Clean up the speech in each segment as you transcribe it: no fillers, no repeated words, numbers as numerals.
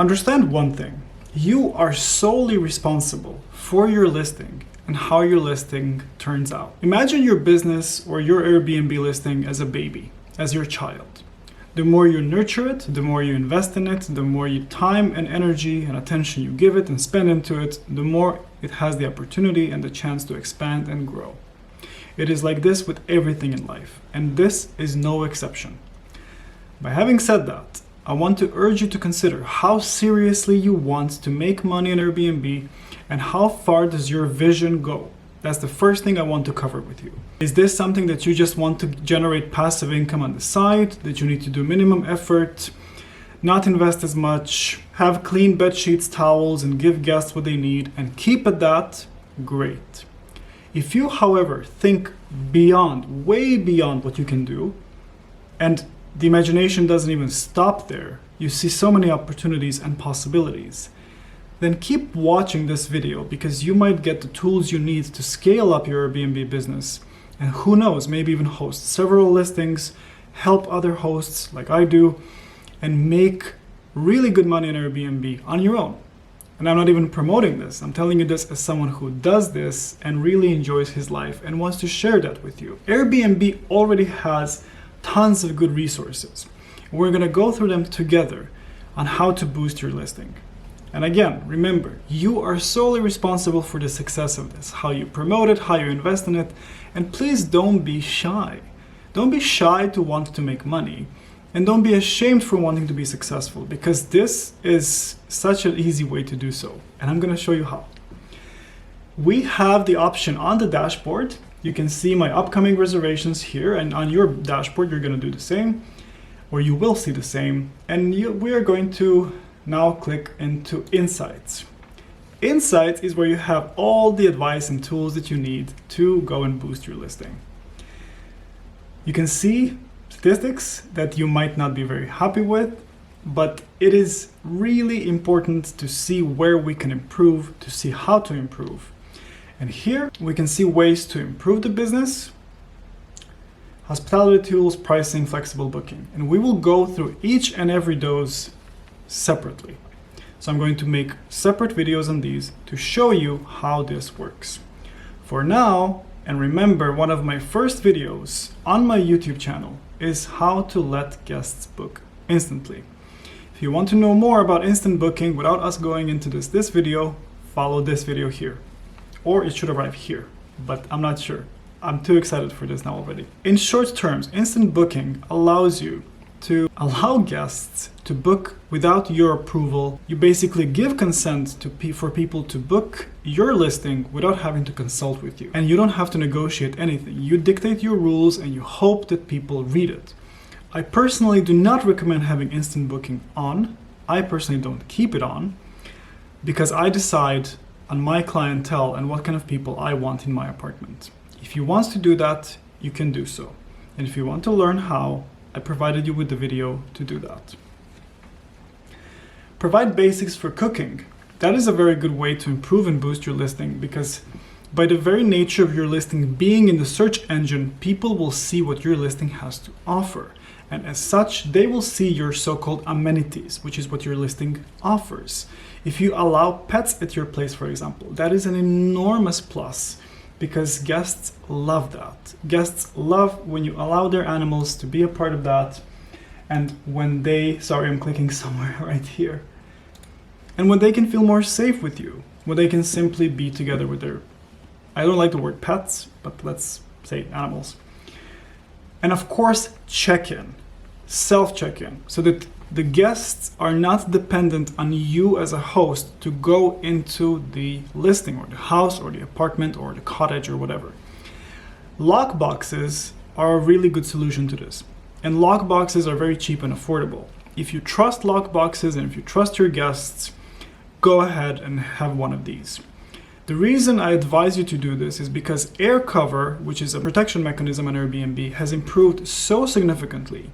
Understand one thing. You are solely responsible for your listing and how your listing turns out. Imagine your business or your Airbnb listing as a baby, as your child. The more you nurture it, the more you invest in it, the more time and energy and attention you give it and spend into it, the more it has the opportunity and the chance to expand and grow. It is like this with everything in life, and this is no exception. By having said that, I want to urge you to consider how seriously you want to make money in Airbnb and how far does your vision go. That's the first thing I want to cover with you. Is this something that you just want to generate passive income on the side, that you need to do minimum effort, not invest as much, have clean bed sheets, towels, and give guests what they need, and keep at that? Great. If you, however, think beyond, way beyond what you can do, and the imagination doesn't even stop there, you see so many opportunities and possibilities, then keep watching this video because you might get the tools you need to scale up your Airbnb business, and who knows, maybe even host several listings, help other hosts like I do, and make really good money in Airbnb on your own. And I'm not even promoting this. I'm telling you this as someone who does this and really enjoys his life and wants to share that with you. Airbnb already has tons of good resources. We're gonna go through them together on how to boost your listing. And again, remember, you are solely responsible for the success of this, how you promote it, how you invest in it, and please don't be shy. Don't be shy to want to make money, and don't be ashamed for wanting to be successful, because this is such an easy way to do so, and I'm gonna show you how. We have the option on the dashboard. You can see my upcoming reservations here, and on your dashboard, you're gonna do the same, or you will see the same, and we are going to now click into Insights. Insights is where you have all the advice and tools that you need to go and boost your listing. You can see statistics that you might not be very happy with, but it is really important to see where we can improve, to see how to improve. And here we can see ways to improve the business, hospitality tools, pricing, flexible booking. And we will go through each and every dose separately. So I'm going to make separate videos on these to show you how this works. For now, and remember, one of my first videos on my YouTube channel is how to let guests book instantly. If you want to know more about instant booking without us going into this video, follow this video here. Or it should arrive here, but I'm not sure. I'm too excited for this now already. In short terms, instant booking allows you to allow guests to book without your approval. You basically give consent for people to book your listing without having to consult with you. And you don't have to negotiate anything. You dictate your rules and you hope that people read it. I personally do not recommend having instant booking on. I personally don't keep it on because I decide on my clientele and what kind of people I want in my apartment. If you want to do that, you can do so. And if you want to learn how, I provided you with the video to do that. Provide basics for cooking. That is a very good way to improve and boost your listing because by the very nature of your listing being in the search engine, people will see what your listing has to offer. And as such, they will see your so-called amenities, which is what your listing offers. If you allow pets at your place, for example, that is an enormous plus because guests love that. Guests love when you allow their animals to be a part of that. And when they, sorry, I'm clicking somewhere right here. And when they can feel more safe with you, when they can simply be together with their, I don't like the word pets, but let's say animals. And of course, check-in, self-check-in, so that the guests are not dependent on you as a host to go into the listing or the house or the apartment or the cottage or whatever. Lockboxes are a really good solution to this. And lockboxes are very cheap and affordable. If you trust lockboxes and if you trust your guests, go ahead and have one of these. The reason I advise you to do this is because air cover, which is a protection mechanism on Airbnb, has improved so significantly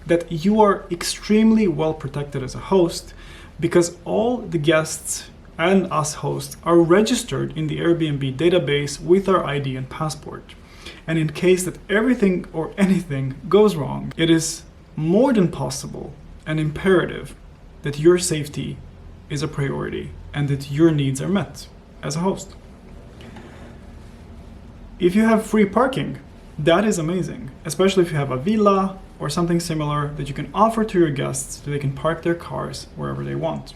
that you are extremely well protected as a host because all the guests and us hosts are registered in the Airbnb database with our ID and passport. And in case that everything or anything goes wrong, it is more than possible and imperative that your safety is a priority and that your needs are met as a host. If you have free parking, that is amazing, especially if you have a villa or something similar that you can offer to your guests so they can park their cars wherever they want.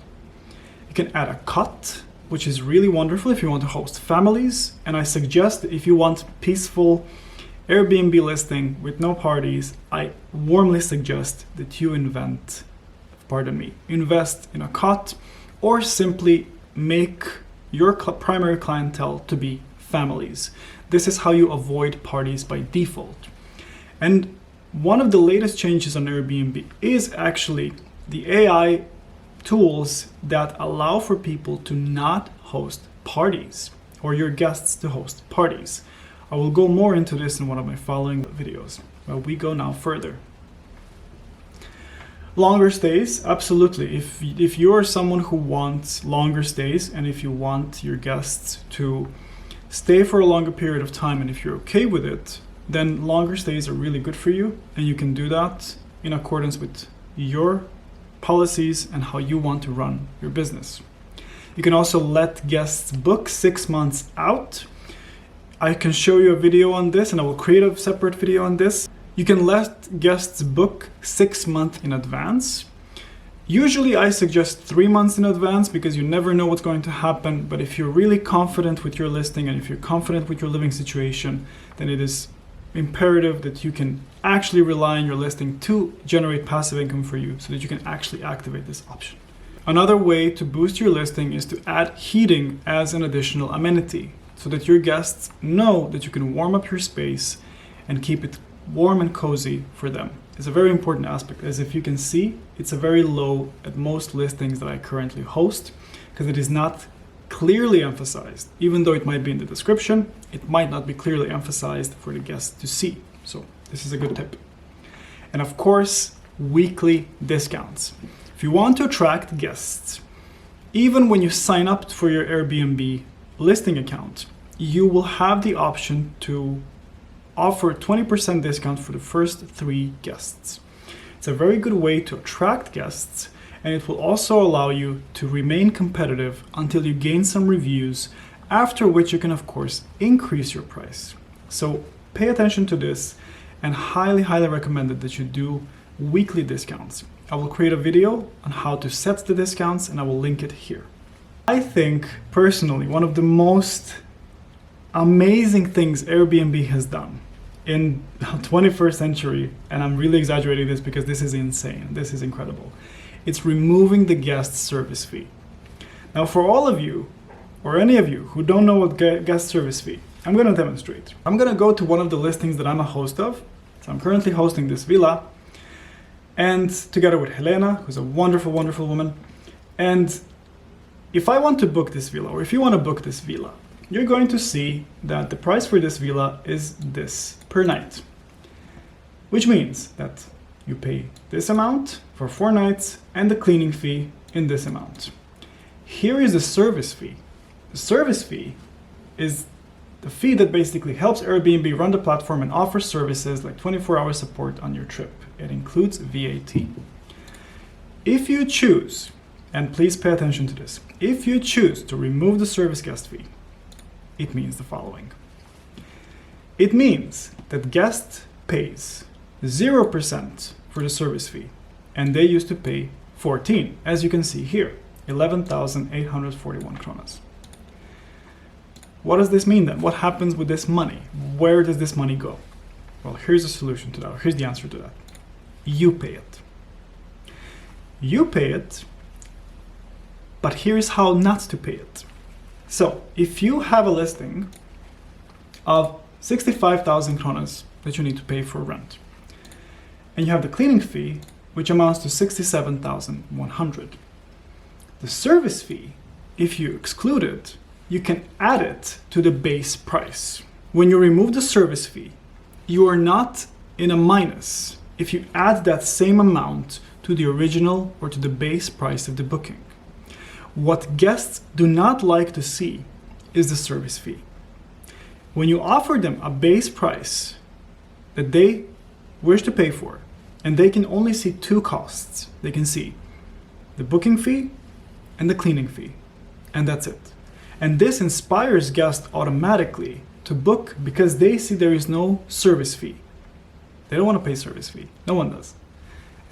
You can add a cot, which is really wonderful if you want to host families. And I suggest that if you want peaceful Airbnb listing with no parties, I warmly suggest that you invest in a cot, or simply make your primary clientele to be families. This is how you avoid parties by default. And one of the latest changes on Airbnb is actually the AI tools that allow for people to not host parties, or your guests to host parties. I will go more into this in one of my following videos, but we go now further. Longer stays, absolutely. If you're someone who wants longer stays, and if you want your guests to stay for a longer period of time, and if you're okay with it, then longer stays are really good for you, and you can do that in accordance with your policies and how you want to run your business. You can also let guests book 6 months out. I can show you a video on this, and I will create a separate video on this. You can let guests book 6 months in advance. Usually I suggest 3 months in advance because you never know what's going to happen. But if you're really confident with your listing and if you're confident with your living situation, then it is imperative that you can actually rely on your listing to generate passive income for you so that you can actually activate this option. Another way to boost your listing is to add heating as an additional amenity so that your guests know that you can warm up your space and keep it warm and cozy for them. It's a very important aspect, as if you can see, it's a very low at most listings that I currently host, because it is not clearly emphasized. Even though it might be in the description, it might not be clearly emphasized for the guests to see. So this is a good tip. And of course, weekly discounts. If you want to attract guests, even when you sign up for your Airbnb listing account, you will have the option to offer 20% discount for the first 3 guests. It's a very good way to attract guests, and it will also allow you to remain competitive until you gain some reviews, after which you can of course increase your price. So pay attention to this, and highly recommend that you do weekly discounts. I will create a video on how to set the discounts, and I will link it here. I think personally one of the most amazing things Airbnb has done in the 21st century, and I'm really exaggerating this because this is insane, this is incredible, it's removing the guest service fee. Now for all of you, or any of you who don't know what guest service fee, I'm going to demonstrate. I'm going to go to one of the listings that I'm a host of. So I'm currently hosting this villa, and together with Helena, who's a wonderful woman. And if I want to book this villa, or if you want to book this villa, you're going to see that the price for this villa is this per night, which means that you pay this amount for 4 nights and the cleaning fee in this amount. Here is the service fee. The service fee is the fee that basically helps Airbnb run the platform and offer services like 24-hour support on your trip. It includes VAT. If you choose, and please pay attention to this, if you choose to remove the service guest fee, it means the following. It means that guest pays 0% for the service fee, and they used to pay 14, as you can see here, 11,841 kronas. What does this mean then? What happens with this money? Where does this money go? Well, here's the solution to that. Here's the answer to that. You pay it. You pay it, but here's how not to pay it. So if you have a listing of 65,000 kronas that you need to pay for rent, and you have the cleaning fee, which amounts to 67,100. The service fee, if you exclude it, you can add it to the base price. When you remove the service fee, you are not in a minus if you add that same amount to the original or to the base price of the booking. What guests do not like to see is the service fee. When you offer them a base price that they wish to pay for, and they can only see 2 costs. They can see the booking fee and the cleaning fee, and that's it. And this inspires guests automatically to book because they see there is no service fee. They don't want to pay service fee. No one does.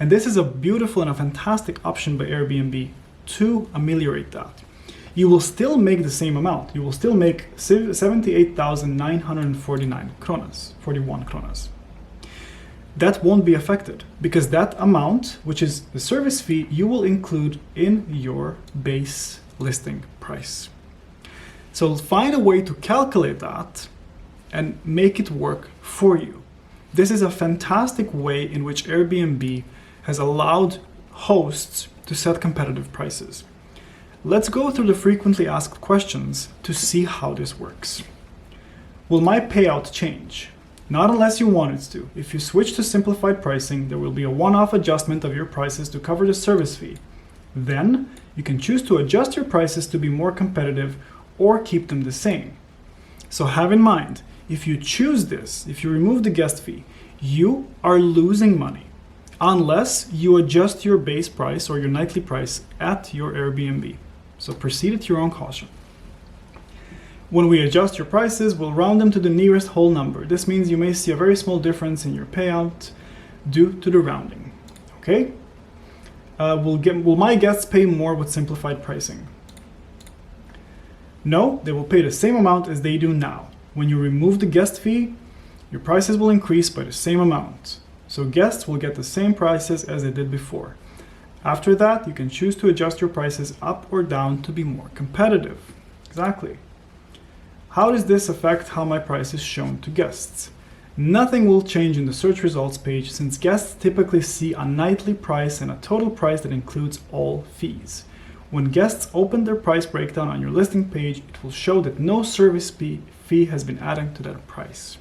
And this is a beautiful and a fantastic option by Airbnb to ameliorate that. You will still make the same amount. You will still make 78,949 kronas, 41 kronas. That won't be affected because that amount, which is the service fee, you will include in your base listing price. So find a way to calculate that and make it work for you. This is a fantastic way in which Airbnb has allowed hosts to set competitive prices. Let's go through the frequently asked questions to see how this works. Will my payout change? Not unless you want it to. If you switch to simplified pricing, there will be a one-off adjustment of your prices to cover the service fee. Then you can choose to adjust your prices to be more competitive or keep them the same. So have in mind, if you choose this, if you remove the guest fee, you are losing money unless you adjust your base price or your nightly price at your Airbnb. So proceed at your own caution. When we adjust your prices, we'll round them to the nearest whole number. This means you may see a very small difference in your payout due to the rounding. Okay? Will my guests pay more with simplified pricing? No, they will pay the same amount as they do now. When you remove the guest fee, your prices will increase by the same amount. So guests will get the same prices as they did before. After that, you can choose to adjust your prices up or down to be more competitive. Exactly. How does this affect how my price is shown to guests? Nothing will change in the search results page since guests typically see a nightly price and a total price that includes all fees. When guests open their price breakdown on your listing page, it will show that no service fee has been added to that price.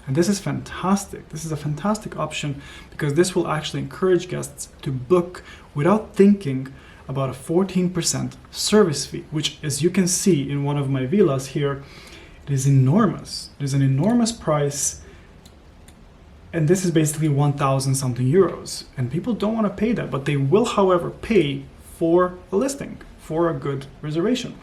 And this is fantastic. This is a fantastic option because this will actually encourage guests to book without thinking about a 14% service fee, which, as you can see in one of my villas here, it is enormous. It is an enormous price, and this is basically 1,000 something euros. And people don't want to pay that, but they will, however, pay for a listing, for a good reservation.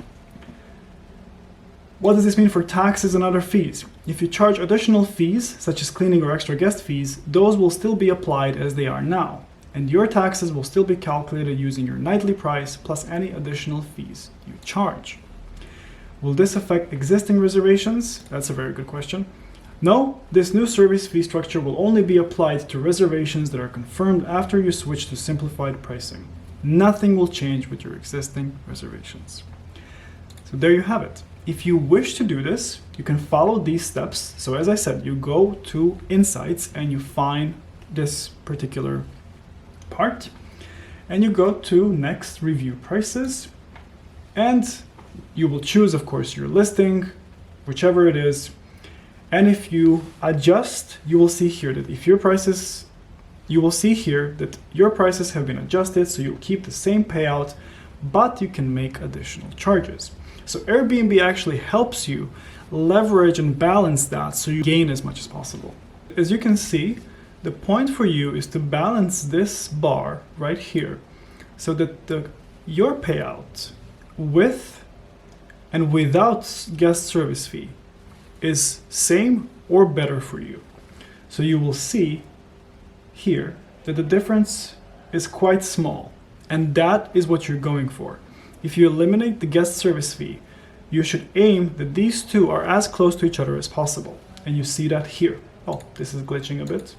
What does this mean for taxes and other fees? If you charge additional fees, such as cleaning or extra guest fees, those will still be applied as they are now. And your taxes will still be calculated using your nightly price plus any additional fees you charge. Will this affect existing reservations? That's a very good question. No, this new service fee structure will only be applied to reservations that are confirmed after you switch to simplified pricing. Nothing will change with your existing reservations. So there you have it. If you wish to do this, you can follow these steps. So as I said, you go to Insights and you find this particular part and you go to Next, Review Prices, and you will choose, of course, your listing, whichever it is. And if you adjust, you will see here that if your prices, you will see here that your prices have been adjusted, so you'll keep the same payout, but you can make additional charges. So Airbnb actually helps you leverage and balance that so you gain as much as possible. As you can see, the point for you is to balance this bar right here so that your payout with and without guest service fee is same or better for you. So you will see here that the difference is quite small, and that is what you're going for. If you eliminate the guest service fee, you should aim that these two are as close to each other as possible. And you see that here. Oh, this is glitching a bit.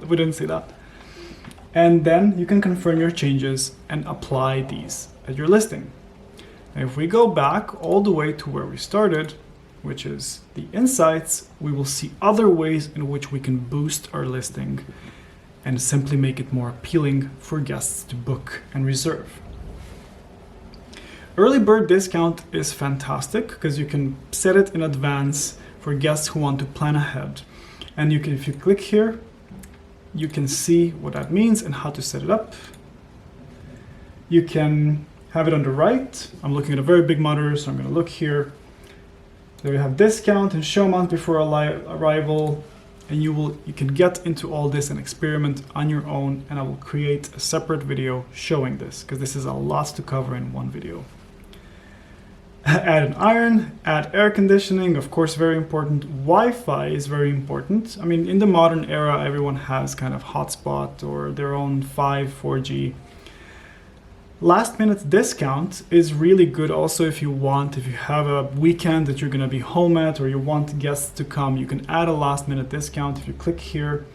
We didn't see that. And then you can confirm your changes and apply these at your listing. Now, if we go back all the way to where we started, which is the Insights, we will see other ways in which we can boost our listing and simply make it more appealing for guests to book and reserve. Early bird discount is fantastic because you can set it in advance for guests who want to plan ahead. And you can, if you click here, you can see what that means and how to set it up. You can have it on the right. I'm looking at a very big monitor, so I'm going to look here. There you have discount and show month before arrival. and you can get into all this and experiment on your own, and I will create a separate video showing this because this is a lot to cover in one video. Add an iron, add air conditioning, of course, very important. Wi-Fi is very important. I mean, in the modern era, everyone has kind of hotspot or their own 4G. Last minute discount is really good also if you have a weekend that you're going to be home at, or you want guests to come, you can add a last minute discount. If you click here,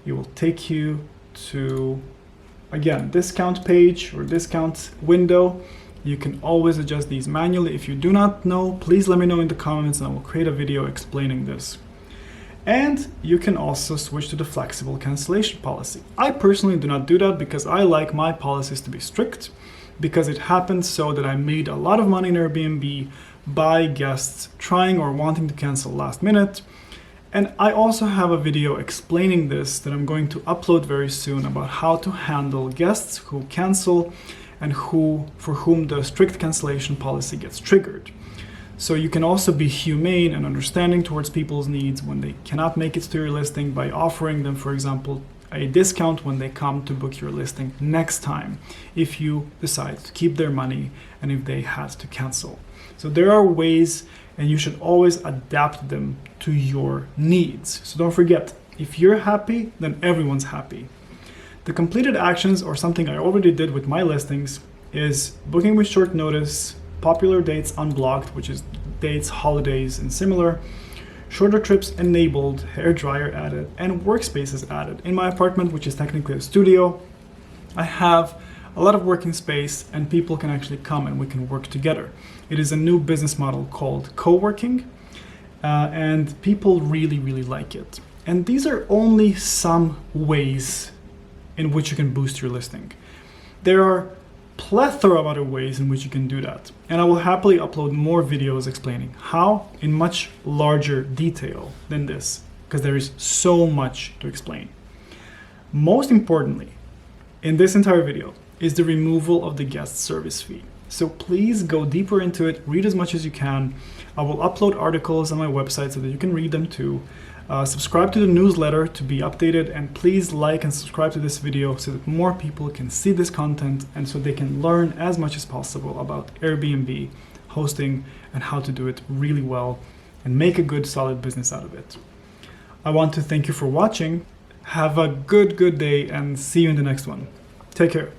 it will take you to, again, discount page or discount window. You can always adjust these manually. If you do not know, please let me know in the comments and I will create a video explaining this. And you can also switch to the flexible cancellation policy. I personally do not do that because I like my policies to be strict, because it happened so that I made a lot of money in Airbnb by guests trying or wanting to cancel last minute. And I also have a video explaining this that I'm going to upload very soon about how to handle guests who cancel and for whom the strict cancellation policy gets triggered. So you can also be humane and understanding towards people's needs when they cannot make it to your listing by offering them, for example, a discount when they come to book your listing next time, if you decide to keep their money and if they had to cancel. So there are ways, and you should always adapt them to your needs. So don't forget, if you're happy, then everyone's happy. The completed actions, or something I already did with my listings, is booking with short notice, popular dates unblocked, which is dates, holidays, and similar, shorter trips enabled, hair dryer added, and workspaces added. In my apartment, which is technically a studio, I have a lot of working space and people can actually come and we can work together. It is a new business model called co-working, and people really, really like it. And these are only some ways in which you can boost your listing. There are plethora of other ways in which you can do that. And I will happily upload more videos explaining how in much larger detail than this, because there is so much to explain. Most importantly, in this entire video is the removal of the guest service fee. So please go deeper into it, read as much as you can. I will upload articles on my website so that you can read them too. Subscribe to the newsletter to be updated, and please like and subscribe to this video so that more people can see this content and so they can learn as much as possible about Airbnb hosting and how to do it really well and make a good solid business out of it. I want to thank you for watching. Have a good day and see you in the next one. Take care.